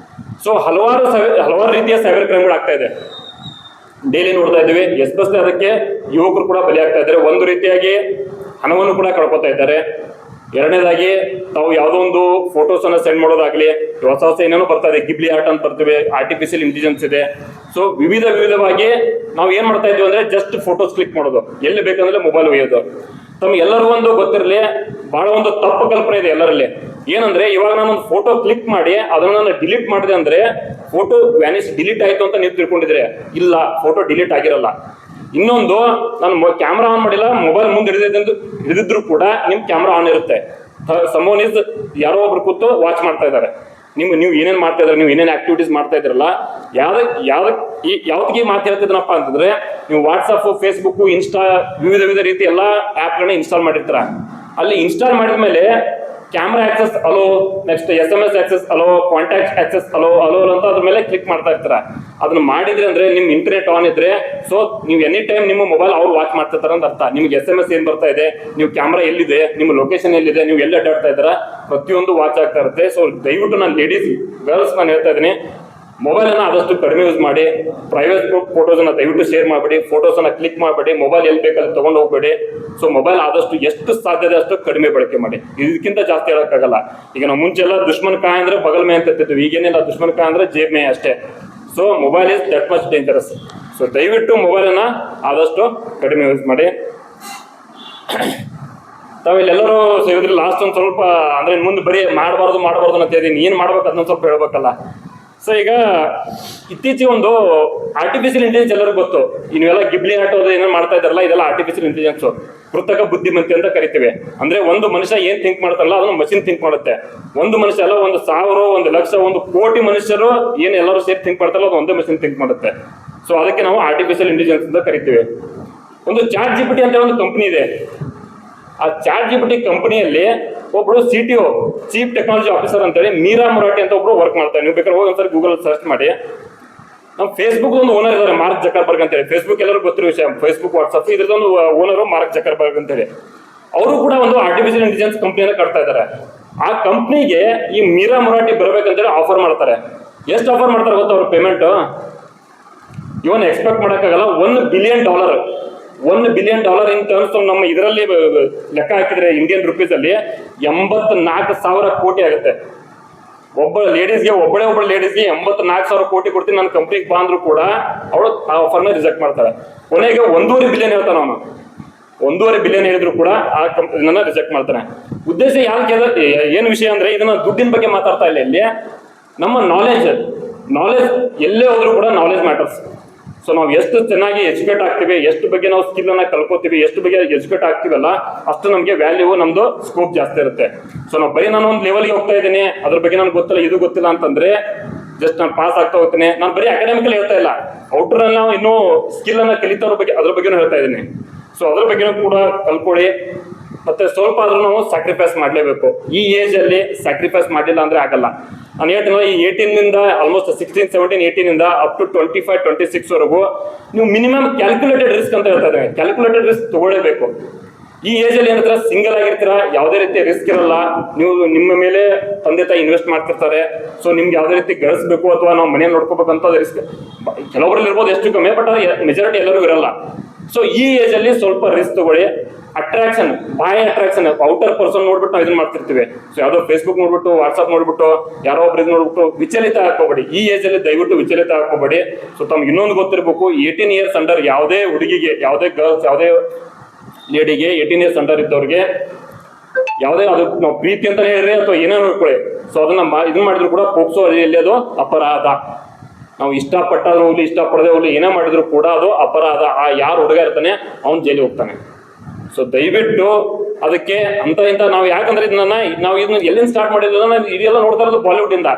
ಸೊ ಹಲವಾರು ರೀತಿಯ ಸೈಬರ್ ಕ್ರೈಮ್ಗಳು ಆಗ್ತಾ ಇದೆ, ಡೈಲಿ ನೋಡ್ತಾ ಇದ್ದೀವಿ. ಎಸ್ಪೆಷಲಿ ಅದಕ್ಕೆ ಯುವಕರು ಕೂಡ ಬಲಿ ಆಗ್ತಾ ಇದ್ದಾರೆ. ಒಂದು ರೀತಿಯಾಗಿ ಹಣವನ್ನು ಕೂಡ ಕಳ್ಕೊತಾ ಇದ್ದಾರೆ. ಎರಡನೇದಾಗಿ ತಾವು ಯಾವುದೋ ಒಂದು ಫೋಟೋಸ್ ಅನ್ನ ಸೆಂಡ್ ಮಾಡೋದಾಗ್ಲಿ, ಹೊಸ ಏನೇನೋ ಬರ್ತಾ ಇದೆ, ಗಿಬ್ಲಿ ಆರ್ಟ್ ಅಂತ ಬರ್ತೀವಿ, ಆರ್ಟಿಫಿಷಿಯಲ್ ಇಂಟೆಲಿಜೆನ್ಸ್ ಇದೆ. ಸೊ ವಿವಿಧವಾಗಿ ನಾವು ಏನ್ ಮಾಡ್ತಾ ಇದ್ವಿ ಅಂದ್ರೆ ಜಸ್ಟ್ ಫೋಟೋಸ್ ಕ್ಲಿಕ್ ಮಾಡೋದು, ಎಲ್ಲಿ ಬೇಕಂದ್ರೆ ಮೊಬೈಲ್ ಒಯ್ಯೋದು. ತಮ್ಗೆಲ್ಲರಿಗೂ ಒಂದು ಗೊತ್ತಿರಲಿ, ಬಹಳ ಒಂದು ತಪ್ಪು ಕಲ್ಪನೆ ಇದೆ ಎಲ್ಲರಲ್ಲಿ. ಏನಂದ್ರೆ ಇವಾಗ ನಾನೊಂದು ಫೋಟೋ ಕ್ಲಿಕ್ ಮಾಡಿ ಅದನ್ನ ನಾನು ಡಿಲೀಟ್ ಮಾಡಿದೆ ಅಂದ್ರೆ ಫೋಟೋ ಡಿಲೀಟ್ ಆಯ್ತು ಅಂತ ನೀವು ತಿಳ್ಕೊಂಡಿದ್ರೆ, ಇಲ್ಲ, ಫೋಟೋ ಡಿಲೀಟ್ ಆಗಿರಲ್ಲ. ಇನ್ನೊಂದು, ನಾನು ಕ್ಯಾಮ್ರಾ ಆನ್ ಮಾಡಿಲ್ಲ, ಮೊಬೈಲ್ ಮುಂದೆ ಹಿಡಿದಿದ್ರು ಕೂಡ ನಿಮ್ ಕ್ಯಾಮ್ರಾ ಆನ್ ಇರುತ್ತೆ. ಸಮೋನ್ ಇಸ್ ಯಾರೋ ಒಬ್ರು ಕೂತು ವಾಚ್ ಮಾಡ್ತಾ ಇದ್ದಾರೆ ನೀವು ಏನೇನ್ ಮಾಡ್ತಾ ಇದ್ರೆ, ನೀವು ಏನೇನ್ ಆಕ್ಟಿವಿಟೀಸ್ ಮಾಡ್ತಾ ಇದ್ರಲ್ಲ. ಯಾವ್ದಕ್ಕೆ ಮಾತು ಹೇಳ್ತಿದ್ನಪ್ಪ ಅಂತಂದ್ರೆ, ನೀವು ವಾಟ್ಸಪ್, ಫೇಸ್ಬುಕ್, ಇನ್ಸ್ಟಾ, ವಿವಿಧ ರೀತಿ ಎಲ್ಲಾ ಆ್ಯಪ್ಗಳನ್ನ ಇನ್ಸ್ಟಾಲ್ ಮಾಡಿರ್ತೀರ. ಅಲ್ಲಿ ಇನ್ಸ್ಟಾಲ್ ಮಾಡಿದ್ಮೇಲೆ camera access hello, next SMS access hello, contact access hello ಅಂತ ಅದ್ರ ಮೇಲೆ ಕ್ಲಿಕ್ ಮಾಡ್ತಾ ಇರ್ತಾರ. ಅದನ್ನ ಮಾಡಿದ್ರೆ ಅಂದ್ರೆ ನಿಮ್ ಇಂಟರ್ನೆಟ್ ಆನ್ ಇದ್ರೆ ಸೊ ನೀವು ಎನಿ ಟೈಮ್ ನಿಮ್ಮ ಮೊಬೈಲ್ ಅವ್ರು ವಾಚ್ ಮಾಡ್ತಿರ್ತಾರ ಅಂತ ಅರ್ಥ. ನಿಮ್ಗೆ SMS ಏನ್ ಬರ್ತಾ ಇದೆ, ನೀವು ಕ್ಯಾಮ್ರಾ ಎಲ್ಲಿದೆ, ನಿಮ್ಮ ಲೊಕೇಶನ್ ಎಲ್ಲಿದೆ, ನೀವು ಎಲ್ಲಿ ಅಡ್ಡಾಡ್ತಾ ಇದ್ದೀರಾ, ಪ್ರತಿಯೊಂದು ವಾಚ್ ಆಗ್ತಾ ಇರುತ್ತೆ. ಸೊ ದಯವಿಟ್ಟು ನಾನು ಲೇಡೀಸ್ ಗರ್ಲ್ಸ್ ನಾನು ಹೇಳ್ತಾ ಇದ್ದೀನಿ, ಮೊಬೈಲ್ ಅನ್ನ ಆದಷ್ಟು ಕಡಿಮೆ ಯೂಸ್ ಮಾಡಿ. ಪ್ರೈವೇಟ್ ಫೋಟೋಸ್ ಅನ್ನ ದಯವಿಟ್ಟು ಶೇರ್ ಮಾಡಬೇಡಿ, ಫೋಟೋಸ್ ಅನ್ನ ಕ್ಲಿಕ್ ಮಾಡಬೇಡಿ, ಮೊಬೈಲ್ ಎಲ್ಲಿ ಬೇಕಲ್ಲಿ ತಗೊಂಡು ಹೋಗ್ಬೇಡಿ. ಸೊ ಮೊಬೈಲ್ ಆದಷ್ಟು ಎಷ್ಟು ಸಾಧ್ಯತೆ ಅಷ್ಟು ಕಡಿಮೆ ಬಳಕೆ ಮಾಡಿ. ಇದಕ್ಕಿಂತ ಜಾಸ್ತಿ ಹೇಳಕ್ಕಾಗಲ್ಲ. ಈಗ ನಾವು ಮುಂಚೆ ಎಲ್ಲ ದುಶ್ಮನ್ ಕಾಯ್ ಅಂದ್ರೆ ಬಗಲ್ ಮೇ ಅಂತ ಇರ್ತಿದ್ವಿ, ಈಗೇನಿಲ್ಲ, ದುಶ್ಮನ್ ಕಾಯ್ ಅಂದ್ರೆ ಜೇಬ್ ಮೇ ಅಷ್ಟೇ. So mobile is that much dangerous. So ದಯವಿಟ್ಟು ಮೊಬೈಲ್ ಅನ್ನ ಆದಷ್ಟು ಕಡಿಮೆ ಯೂಸ್ ಮಾಡಿ. ತಾವಿಲ್ಲೆಲ್ಲರೂ ಸೇರಿದ್ರೆ ಲಾಸ್ಟ್ ಒಂದು ಸ್ವಲ್ಪ ಅಂದ್ರೆ ಮುಂದೆ ಬರೀ ಮಾಡಬಾರ್ದು ಅಂತ ಇದ್ದೀನಿ, ಏನ್ ಮಾಡ್ಬೇಕು ಅದನ್ನ ಸ್ವಲ್ಪ ಹೇಳ್ಬೇಕಲ್ಲ. ಸೊ ಈಗ ಇತ್ತೀಚೆಗೆ ಒಂದು ಆರ್ಟಿಫಿಷಿಯಲ್ ಇಂಟೆಲಿಜೆನ್ಸ್ ಎಲ್ಲರಿಗೂ ಗೊತ್ತು. ನೀವೆಲ್ಲ ಗಿಬ್ಲಿ ಆಟೋದು ಏನೋ ಮಾಡ್ತಾ ಇದ್ದಾರಲ್ಲ, ಇದೆಲ್ಲ ಆರ್ಟಿಫಿಷಿಯಲ್ ಇಂಟೆಲಿಜೆನ್ಸ್, ಕೃತಕ ಬುದ್ಧಿಮತ್ತೆ ಅಂತ ಕರಿತೀವಿ. ಅಂದ್ರೆ ಒಂದು ಮನುಷ್ಯ ಏನ್ ಥಿಂಕ್ ಮಾಡ್ತಾರಲ್ಲ ಅದನ್ನ ಮಷಿನ್ ಥಿಂಕ್ ಮಾಡುತ್ತೆ. ಒಂದು ಮನುಷ್ಯ ಅಲ್ಲ, 1,000 1,00,000 1 ಕೋಟಿ ಮನುಷ್ಯರು ಏನ್ ಎಲ್ಲರೂ ಸೇರಿ ಥಿಂಕ್ ಮಾಡ್ತಾರಲ್ಲ ಅದು ಒಂದೇ ಮಷಿನ್ ಥಿಂಕ್ ಮಾಡುತ್ತೆ. ಸೊ ಅದಕ್ಕೆ ನಾವು ಆರ್ಟಿಫಿಷಿಯಲ್ ಇಂಟೆಲಿಜೆನ್ಸ್ ಅಂತ ಕರಿತೀವಿ. ಒಂದು ಚಾಟ್ GPT ಅಂತ ಒಂದು ಕಂಪನಿ ಇದೆ. ಆ ಚಾಟ್ GPT ಕಂಪನಿಯಲ್ಲಿ ಒಬ್ರು CTO, ಚೀಫ್ ಟೆಕ್ನಾಲಜಿ ಆಫೀಸರ್ ಅಂತೇಳಿ ಮೀರಾ ಮೊರಾಟಿ ಅಂತ ಒಬ್ರು ವರ್ಕ್ ಮಾಡ್ತಾರೆ. ನೀವು ಬೇಕಾದ್ರೆ ಹೋಗಿ ಒಂದ್ಸರಿ ಗೂಗಲ್ ಸರ್ಚ್ ಮಾಡಿ. ನಮ್ಮ ಫೇಸ್ಬುಕ್ ಒಂದು ಓನರ್ ಇದ್ದಾರೆ, ಮಾರ್ಕ್ ಜಕರ್ಬರ್ಗ್ ಅಂತೇಳಿ. ಫೇಸ್ಬುಕ್ ಎಲ್ಲರೂ ಗೊತ್ತಿರೋ ವಿಷಯ, ಫೇಸ್ಬುಕ್, ವಾಟ್ಸಪ್ ಇದ್ರದೊಂದು ಓನರು ಮಾರ್ಕ್ ಜಕರ್ಬರ್ಗ್ ಅಂತೇಳಿ. ಅವರು ಕೂಡ ಒಂದು ಆರ್ಟಿಫಿಷಿಯಲ್ ಇಂಟೆಲಿಜೆನ್ಸ್ ಕಂಪ್ನಿಯನ್ನ ಕಟ್ತಾ ಇದ್ದಾರೆ. ಆ ಕಂಪ್ನಿಗೆ ಈ ಮೀರಾ ಮೊರಾಟಿ ಬರ್ಬೇಕಂತೇಳಿ ಆಫರ್ ಮಾಡ್ತಾರೆ. ಎಷ್ಟು ಆಫರ್ ಮಾಡ್ತಾರೆ ಗೊತ್ತಾ ಅವ್ರ ಪೇಮೆಂಟ್? ಇವನ್ ಎಕ್ಸ್ಪೆಕ್ಟ್ ಮಾಡೋಕ್ಕಾಗಲ್ಲ. $1 billion ಇನ್ ಟರ್ಮ್ಸ್ ನಮ್ಮ ಇದರಲ್ಲಿ ಲೆಕ್ಕ ಹಾಕಿದ್ರೆ ಇಂಡಿಯನ್ ರುಪೀಸ್ ಅಲ್ಲಿ 84,000 ಕೋಟಿ ಆಗುತ್ತೆ. ಒಬ್ಬ ಲೇಡೀಸ್ಗೆ 84,000 ಕೋಟಿ ಕೊಡ್ತೀನಿ ನನ್ನ ಕಂಪ್ನಿಗೆ ಬಾ ಅಂದ್ರೂ ಕೂಡ ಅವಳು ಆ ಆಫರ್ನ ರಿಜೆಕ್ಟ್ ಮಾಡ್ತಾಳೆ. ಕೊನೆಗೆ $1.5 billion ಹೇಳ್ತಾನೆ ಅವನು. $1.5 billion ಹೇಳಿದ್ರು ಕೂಡ ಆ ಕಂಪ್ನಿನ ರಿಜೆಕ್ಟ್ ಮಾಡ್ತಾನೆ. ಉದ್ದೇಶ ಏನು ವಿಷಯ ಅಂದ್ರೆ, ಇದನ್ನ ದುಡ್ಡಿನ ಬಗ್ಗೆ ಮಾತಾಡ್ತಾ ಇಲ್ಲ ಇಲ್ಲಿ. ನಮ್ಮ ನಾಲೆಜ್ ಎಲ್ಲೇ ಹೋದ್ರೂ ಕೂಡ ನಾಲೆಜ್ ಮ್ಯಾಟರ್ಸ್. ಸೊ ನಾವು ಎಷ್ಟು ಚೆನ್ನಾಗಿ ಎಜುಕೇಟ್ ಆಗ್ತೀವಿ, ಎಷ್ಟು ಬಗ್ಗೆ ನಾವು ಸ್ಕಿಲ್ ಅನ್ನ ಕಲ್ಕೋತೀವಿ, ಎಷ್ಟು ಬಗ್ಗೆ ಎಜುಕೇಟ್ ಆಗ್ತೀವಲ್ಲ ಅಷ್ಟು ನಮಗೆ ವ್ಯಾಲ್ಯೂ, ನಮ್ದು ಸ್ಕೋಪ್ ಜಾಸ್ತಿ ಇರುತ್ತೆ. ಸೊ ನಾವು ಬರೀ ನಾನು ಒಂದು ಲೆವೆಲ್ಗೆ ಹೋಗ್ತಾ ಇದ್ದೀನಿ, ಅದ್ರ ಬಗ್ಗೆ ನನಗೆ ಗೊತ್ತಿಲ್ಲ, ಇದು ಗೊತ್ತಿಲ್ಲ ಅಂತಂದ್ರೆ ಜಸ್ಟ್ ನಾನು ಪಾಸ್ ಆಗ್ತಾ ಹೋಗ್ತೀನಿ. ನಾನು ಬರೀ ಅಕಾಡೆಮಿಕಲ್ ಹೇಳ್ತಾ ಇಲ್ಲ, ಔಟ್ರಲ್ಲಿ ನಾವು ಇನ್ನೂ ಸ್ಕಿಲ್ ಅನ್ನ ಕಲಿತವ್ರ ಬಗ್ಗೆ ಅದ್ರ ಬಗ್ಗೆನೂ ಹೇಳ್ತಾ ಇದ್ದೀನಿ. ಸೊ ಅದ್ರ ಬಗ್ಗೆನೂ ಕೂಡ ಕಲ್ಕೊಳ್ಳಿ. ಮತ್ತೆ ಸ್ವಲ್ಪ ಆದ್ರೂ ನಾವು ಸ್ಯಾಕ್ರಿಫೈಸ್ ಮಾಡಲೇಬೇಕು. ಈ ಏಜ್ ಅಲ್ಲಿ ಸ್ಯಾಕ್ರಿಫೈಸ್ ಮಾಡಲಿಲ್ಲ ಅಂದ್ರೆ ಆಗಲ್ಲ. ನಾನು ಹೇಳ್ತೀನಿ, ಈ 18 ಆಲ್ಮೋಸ್ಟ್ 16, 17, 18 ಅಪ್ ಟು 25, 26 ವರೆಗೂ ನೀವು ಮಿನಿಮಮ್ ಕ್ಯಾಲ್ಕುಲೇಟೆಡ್ ರಿಸ್ಕ್ ಅಂತ ಹೇಳ್ತಾ ಇದ್ದೇವೆ. ಕ್ಯಾಲ್ಕುಲೇಟೆಡ್ ರಿಸ್ಕ್ ತಗೊಳ್ಳೇಬೇಕು. ಈ ಏಜ್ ಅಲ್ಲಿ ಏನಂದ್ರೆ ಸಿಂಗಲ್ ಆಗಿರ್ತೀರಾ, ಯಾವುದೇ ರೀತಿ ರಿಸ್ಕ್ ಇರಲ್ಲ. ನೀವು ನಿಮ್ಮ ಮೇಲೆ ತಂದೆ ತಾಯಿ ಇನ್ವೆಸ್ಟ್ ಮಾಡ್ತಿರ್ತಾರೆ. ಸೊ ನಿಮ್ಗೆ ಯಾವುದೇ ರೀತಿ ಗಳಿಸ್ಬೇಕು ಅಥವಾ ನಾವು ಮನೆ ನೋಡ್ಕೋಬೇಕಂತ ರಿಸ್ಕ್ ಕೆಲವರಲ್ಲಿ ಇರ್ಬೋದು, ಎಷ್ಟು ಕಮ್ಮಿ, ಬಟ್ ಮೆಜಾರಿಟಿ ಎಲ್ಲರಿಗೂ ಇರಲ್ಲ. ಸೊ ಈ ಏಜ್ ಅಲ್ಲಿ ಸ್ವಲ್ಪ ರಿಸ್ಕ್ ತಗೊಳ್ಳಿ. ಅಟ್ರಾಕ್ಷನ್, ಬಾಯ್ ಅಟ್ರಾಕ್ಷನ್, ಔಟರ್ ಪರ್ಸನ್ ನೋಡ್ಬಿಟ್ಟು ನಾವು ಇದನ್ನ ಮಾಡ್ತಿರ್ತೀವಿ. ಸೊ ಯಾವುದೋ ಫೇಸ್ಬುಕ್ ನೋಡ್ಬಿಟ್ಟು, ವಾಟ್ಸ್ಆಪ್ ನೋಡ್ಬಿಟ್ಟು, ಯಾರೋ ಒಬ್ರು ಇದು ನೋಡ್ಬಿಟ್ಟು ವಿಚಲಿತ ಹಾಕೋಬೇಡಿ. ಈ ಏಜ್ ಅಲ್ಲಿ ದಯವಿಟ್ಟು ವಿಚಲಿತ ಹಾಕೋಬೇಡಿ. ಸೊ ತಮ್ಗೆ ಇನ್ನೊಂದು ಗೊತ್ತಿರಬೇಕು, 18 years ಅಂಡರ್ ಯಾವುದೇ ಹುಡುಗಿಗೆ, ಯಾವುದೇ ಗರ್ಲ್ಸ್, ಯಾವುದೇ ಲೇಡಿಗೆ 18 years ಅಂಡರ್ ಇದ್ದವ್ರಿಗೆ ಯಾವುದೇ ಅದು ನಾವು ಪ್ರೀತಿ ಅಂತಾನೆ ಹೇಳ್ರಿ ಅಥವಾ ಏನೇನು ಹೇಳ್ಕೊಳ್ಳಿ, ಸೊ ಅದನ್ನ ಇದನ್ನ ಮಾಡಿದ್ರು ಕೂಡ ಪೋಕ್ಸೋ ಅಡಿಯಲ್ಲಿ ಅದು ಅಪರಾಧ. ನಾವು ಇಷ್ಟಪಟ್ಟಾದ್ರೂ ಹೋಗ್ಲಿ, ಇಷ್ಟಪಡದೆ ಹೋಗ್ಲಿ, ಏನೇ ಮಾಡಿದ್ರು ಕೂಡ ಅದು ಅಪರಾಧ. ಆ ಯಾರು ಹುಡುಗ ಇರ್ತಾನೆ ಅವ್ನು ಜೈಲಿಗೆ ಹೋಗ್ತಾನೆ. ಸೊ ದಯವಿಟ್ಟು ಅದಕ್ಕೆ ಅಂತ ಇಂತ ನಾವು ಯಾಕಂದ್ರೆ ನಾವು ಇದನ್ನ ಎಲ್ಲಿಂದ ಸ್ಟಾರ್ಟ್ ಮಾಡಿದ್ವಿ, ಇದೆಲ್ಲ ನೋಡ್ತಾ ಇರೋದು ಬಾಲಿವುಡ್ ಇಂದ.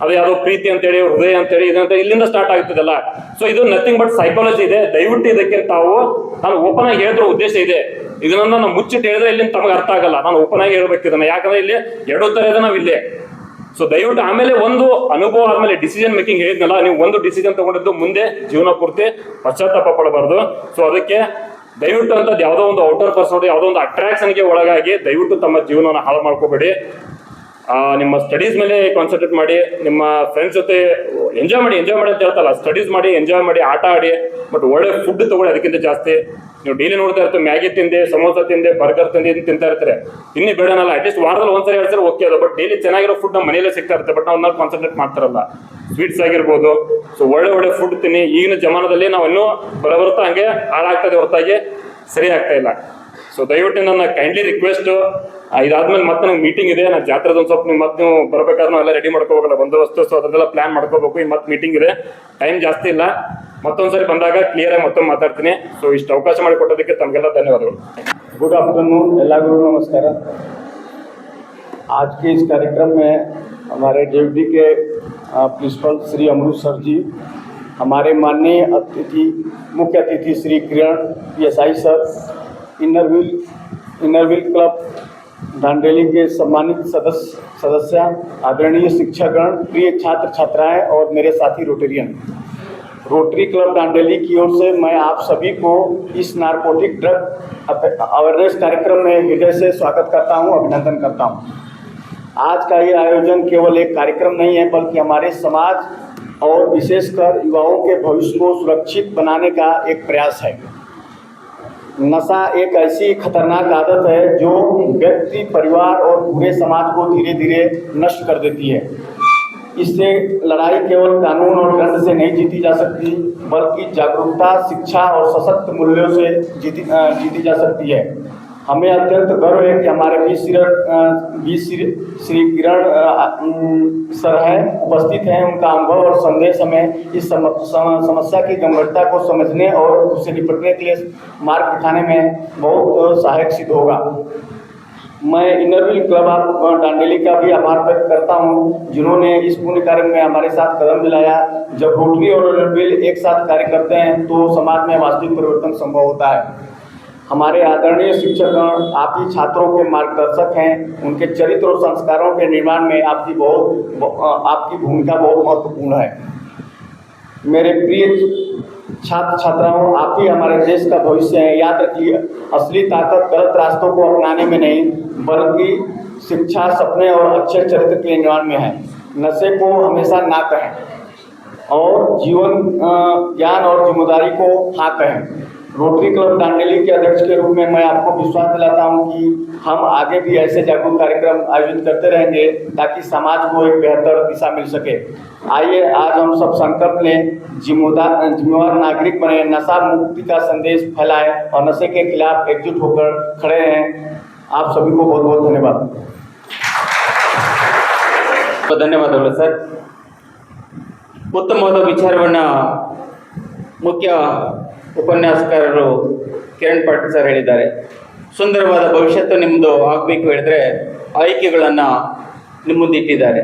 ಅದು ಯಾವುದೋ ಪ್ರೀತಿ ಅಂತೇಳಿ, ಹೃದಯ ಅಂತೇಳಿ, ಇದಂತ ಇಲ್ಲಿಂದ ಸ್ಟಾರ್ಟ್ ಆಗ್ತದಲ್ಲ. ಸೊ ಇದು ನಥಿಂಗ್ ಬಟ್ ಸೈಕಾಲಜಿ ಇದೆ. ದಯವಿಟ್ಟು ಇದಕ್ಕೆ ತಾವು, ನಾನು ಓಪನ್ ಆಗಿ ಹೇಳಿರೋ ಉದ್ದೇಶ ಇದೆ. ಇದನ್ನ ನಾನು ಮುಚ್ಚಿಟ್ಟು ಹೇಳಿದ್ರೆ ಇಲ್ಲಿ ತಮಗೆ ಅರ್ಥ ಆಗಲ್ಲ. ನಾನು ಓಪನ್ ಆಗಿ ಹೇಳ್ಬೇಕು ಇದನ್ನ, ಯಾಕಂದ್ರೆ ಇಲ್ಲಿ ಎರಡು ತರ ಇದೆ ನಾವು ಇಲ್ಲೇ. ಸೊ ದಯವಿಟ್ಟು ಆಮೇಲೆ ಒಂದು ಅನುಭವ ಆದ್ಮೇಲೆ ಡಿಸಿಷನ್ ಮೇಕಿಂಗ್ ಹೇಳಿದ್ನಲ್ಲ, ನೀವು ಒಂದು ಡಿಸಿಷನ್ ತಗೊಂಡಿದ್ದು ಮುಂದೆ ಜೀವನ ಪೂರ್ತಿ ಪಶ್ಚಾತ್ತಾಪ ಪಡಬಾರ್ದು. ಸೊ ಅದಕ್ಕೆ ದಯವಿಟ್ಟು ಅಂತದ್ದು ಯಾವುದೋ ಒಂದು ಔಟರ್ ಪರ್ಸನ್, ಯಾವುದೋ ಒಂದು ಅಟ್ರಾಕ್ಷನ್ಗೆ ಒಳಗಾಗಿ ದಯವಿಟ್ಟು ತಮ್ಮ ಜೀವನವನ್ನು ಹಾಳು ಮಾಡ್ಕೋಬೇಡಿ. ನಿಮ್ಮ ಸ್ಟಡೀಸ್ ಮೇಲೆ ಕಾನ್ಸಂಟ್ರೇಟ್ ಮಾಡಿ, ನಿಮ್ಮ ಫ್ರೆಂಡ್ಸ್ ಜೊತೆ ಎಂಜಾಯ್ ಮಾಡಿ ಅಂತ ಹೇಳ್ತಲ್ಲ, ಸ್ಟಡೀಸ್ ಮಾಡಿ, ಎಂಜಾಯ್ ಮಾಡಿ, ಆಟ ಆಡಿ, ಬಟ್ ಒಳ್ಳೆ ಫುಡ್ ತಗೊಳ್ಳಿ. ಅದಕ್ಕಿಂತ ಜಾಸ್ತಿ ನೀವು ಡೈಲಿ ನೋಡ್ತಾ ಇರ್ತೀವಿ, ಮ್ಯಾಗಿ ತಿಂದೆ, ಸಮೋಸ ತಿಂದೆ, ಬರ್ಗರ್ ತಿಂದೆ, ತಿಂತಾ ಇರ್ತಾರೆ. ಇನ್ನೂ ಬೇಡನಲ್ಲ, ಅಟ್ಲೀಸ್ಟ್ ವಾರದಲ್ಲಿ ಒಂದ್ಸರಿ ಎರಡು ಸರಿ ಓಕೆ ಅದು. ಬಟ್ ಡೈಲಿ ಚೆನ್ನಾಗಿರೋ ಫುಡ್ ನಮ್ಮ ಮನೆಯಲ್ಲೇ ಸಿಗ್ತಾ ಇರುತ್ತೆ, ಬಟ್ ನಾವು ಕಾನ್ಸಂಟ್ರೇಟ್ ಮಾಡ್ತಾರಲ್ಲ. ಸ್ವೀಟ್ಸ್ ಆಗಿರ್ಬೋದು. ಸೊ ಒಳ್ಳೆ ಫುಡ್ ತಿನ್ನಿ. ಈಗಿನ ಜಮಾನದಲ್ಲಿ ನಾವು ಇನ್ನೂ ಬರಬರ್ತಾ ಹಂಗೆ ಹಾಳಾಗ್ತದೆ ಹೊರತಾಗಿ ಸರಿ ಆಗ್ತಾ ಇಲ್ಲ. ಸೊ ದಯವಿಟ್ಟು ನನ್ನ ಕೈಂಡ್ಲಿ ರಿಕ್ವೆಸ್ಟ್, ಇದಾದ್ಮೇಲೆ ಮತ್ತೆ ನಂಗೆ ಮೀಟಿಂಗ್ ಇದೆ. ನಾನು ಜಾತ್ರೆದ ಒಂದು ಸ್ವಲ್ಪ ಮತ್ತೆ ನೀವು ಬರ್ಬೇಕಾದ್ರೆ ಎಲ್ಲ ರೆಡಿ ಮಾಡ್ಕೋಬೇಕಲ್ಲ, ಬಂದೋಬಸ್ತು. ಸೊ ಅದನ್ನೆಲ್ಲ ಪ್ಲಾನ್ ಮಾಡ್ಕೋಬೇಕು. ಈ ಮತ್ತೆ ಮೀಟಿಂಗ್ ಇದೆ, ಟೈಮ್ ಜಾಸ್ತಿ ಇಲ್ಲ. ಮತ್ತೊಂದ್ಸರಿ ಬಂದಾಗ ಕ್ಲಿಯರ್ ಆಗಿ ಮತ್ತೊಮ್ಮೆ ಮಾತಾಡ್ತೀನಿ. ಸೊ ಇಷ್ಟು ಅವಕಾಶ ಮಾಡಿಕೊಟ್ಟೋದಕ್ಕೆ ತಮಗೆಲ್ಲ ಧನ್ಯವಾದಗಳು. गुड आफ्टरनून, ಎಲ್ಲರಿಗೂ ನಮಸ್ಕಾರ. आज के इस कार्यक्रम में हमारे जेवडी के प्रिंसिपल श्री अमरूद सर जी, हमारे माननीय मुख्य अतिथि Shri Kiran PSI sir, Inner Wheel club Dandeli के सम्मानित सदस्य, आदरणीय शिक्षकगण, प्रिय छात्र छात्राएं और मेरे साथी रोटरी क्लब दांडेली की ओर से मैं आप सभी को इस नारकोटिक ड्रग अवेयरनेस कार्यक्रम में हृदय से स्वागत करता हूं, अभिनंदन करता हूं। आज का ये आयोजन केवल एक कार्यक्रम नहीं है, बल्कि हमारे समाज और विशेषकर युवाओं के भविष्य को सुरक्षित बनाने का एक प्रयास है। नशा एक ऐसी खतरनाक आदत है जो व्यक्ति, परिवार और पूरे समाज को धीरे धीरे नष्ट कर देती है। इससे लड़ाई केवल कानून और दंड से नहीं जीती जा सकती, बल्कि जागरूकता, शिक्षा और सशक्त मूल्यों से जीती जा सकती है। हमें अत्यंत गर्व है कि हमारे बीच श्री किरण सर हैं, उपस्थित हैं। उनका अनुभव और संदेश हमें इस समस्या की गंभीरता को समझने और उससे निपटने के लिए मार्ग दिखाने में बहुत सहायक सिद्ध होगा। मैं इनरव्हील क्लब दांडेली का भी आभार व्यक्त करता हूं, जिन्होंने इस पुण्य कार्य में हमारे साथ कदम मिलाया। जब रोटरी और इनरव्हील एक साथ कार्य करते हैं तो समाज में वास्तविक परिवर्तन संभव होता है। हमारे आदरणीय शिक्षकगण आप ही छात्रों के मार्गदर्शक हैं। उनके चरित्र और संस्कारों के निर्माण में आपकी भूमिका बहुत महत्वपूर्ण है। मेरे प्रिय छात्र छात्राओं, आप ही हमारे देश का भविष्य है। याद रखिए, असली ताकत गलत रास्तों को अपनाने में नहीं, बल्कि शिक्षा, सपने और अच्छे चरित्र के निर्माण में है। नशे को हमेशा ना कहें और जीवन, ज्ञान और जिम्मेदारी को हाँ कहें। रोटरी क्लब दांडेली के अध्यक्ष के रूप में मैं आपको विश्वास दिलाता हूं कि हम आगे भी ऐसे जागरूक कार्यक्रम आयोजित करते रहेंगे ताकि समाज को एक बेहतर दिशा मिल सके। आइए आज हम सब संकल्प लें, जिम्मेवार नागरिक बने, नशा मुक्ति का संदेश फैलाएं और नशे के खिलाफ एकजुट होकर खड़े रहें। आप सभी को बहुत बहुत धन्यवाद। ಧನ್ಯವಾದಗಳು ಸರ್. ಉತ್ತಮವಾದ ವಿಚಾರವನ್ನು ಮುಖ್ಯ ಉಪನ್ಯಾಸಕಾರರು ಕಿರಣ್ ಪಾಟೀಲ್ ಸರ್ ಹೇಳಿದ್ದಾರೆ. ಸುಂದರವಾದ ಭವಿಷ್ಯತ್ತು ನಿಮ್ಮದು ಆಗಬೇಕು ಹೇಳಿದ್ರೆ ಆಯ್ಕೆಗಳನ್ನು ನಿಮ್ಮ ಮುಂದೆ ಇಟ್ಟಿದ್ದಾರೆ.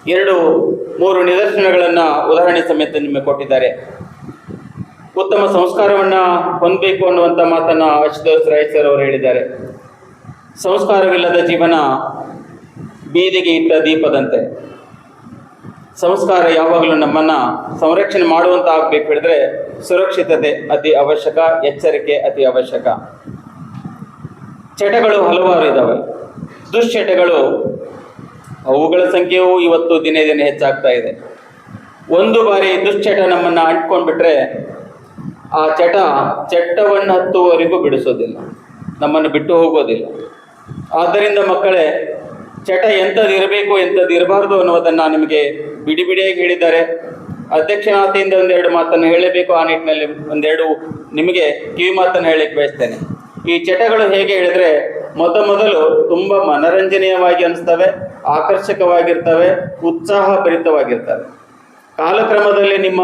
2-3 ನಿದರ್ಶನಗಳನ್ನು ಉದಾಹರಣೆ ಸಮೇತ ನಿಮಗೆ ಕೊಟ್ಟಿದ್ದಾರೆ. ಉತ್ತಮ ಸಂಸ್ಕಾರವನ್ನು ಹೊಂದಬೇಕು ಅನ್ನುವಂಥ ಮಾತನ್ನು ಅಶುತೋಷ್ ರಾಯ್ ಸರ್ ಅವರು ಹೇಳಿದ್ದಾರೆ. ಸಂಸ್ಕಾರವಿಲ್ಲದ ಜೀವನ ಬೀದಿಗೆ ಇಟ್ಟ ದೀಪದಂತೆ. ಸಂಸ್ಕಾರ ಯಾವಾಗಲೂ ನಮ್ಮನ್ನು ಸಂರಕ್ಷಣೆ ಮಾಡುವಂತ ಆಗಬೇಕು ಹೇಳಿದ್ರೆ ಸುರಕ್ಷಿತತೆ ಅತಿ ಅವಶ್ಯಕ, ಎಚ್ಚರಿಕೆ ಅತಿ ಅವಶ್ಯಕ. ಚಟಗಳು ಹಲವಾರು ಇದ್ದಾವೆ. ದುಶ್ಚಟಗಳು ಅವುಗಳ ಸಂಖ್ಯೆಯೂ ಇವತ್ತು ದಿನೇ ದಿನೇ ಹೆಚ್ಚಾಗ್ತಾ ಇದೆ. ಒಂದು ಬಾರಿ ದುಶ್ಚಟ ನಮ್ಮನ್ನು ಅಂಟ್ಕೊಂಡ್ಬಿಟ್ರೆ ಆ ಚಟ್ಟವನ್ನು ಹತ್ತುವವರೆಗೂ ಬಿಡಿಸೋದಿಲ್ಲ, ನಮ್ಮನ್ನು ಬಿಟ್ಟು ಹೋಗೋದಿಲ್ಲ. ಆದ್ದರಿಂದ ಮಕ್ಕಳೇ, ಚಟ ಎಂಥದ್ದು ಇರಬೇಕು ಎಂಥದ್ದು ಇರಬಾರ್ದು ಅನ್ನೋದನ್ನು ನಿಮಗೆ ಬಿಡಿಯಾಗಿ ಹೇಳಿದ್ದಾರೆ. ಅಧ್ಯಕ್ಷನಾಥೆಯಿಂದ 1-2 ಮಾತನ್ನು ಹೇಳಬೇಕು. ಆ ನಿಟ್ಟಿನಲ್ಲಿ 1-2 ನಿಮಗೆ ಕಿವಿ ಮಾತನ್ನು ಹೇಳಲಿಕ್ಕೆ ಬಯಸ್ತೇನೆ. ಈ ಚಟಗಳು ಹೇಗೆ ಹೇಳಿದ್ರೆ, ಮೊದಲು ತುಂಬ ಮನರಂಜನೀಯವಾಗಿ ಅನಿಸ್ತವೆ, ಆಕರ್ಷಕವಾಗಿರ್ತವೆ, ಉತ್ಸಾಹ ಭರಿತವಾಗಿರ್ತವೆ. ಕಾಲಕ್ರಮದಲ್ಲಿ ನಿಮ್ಮ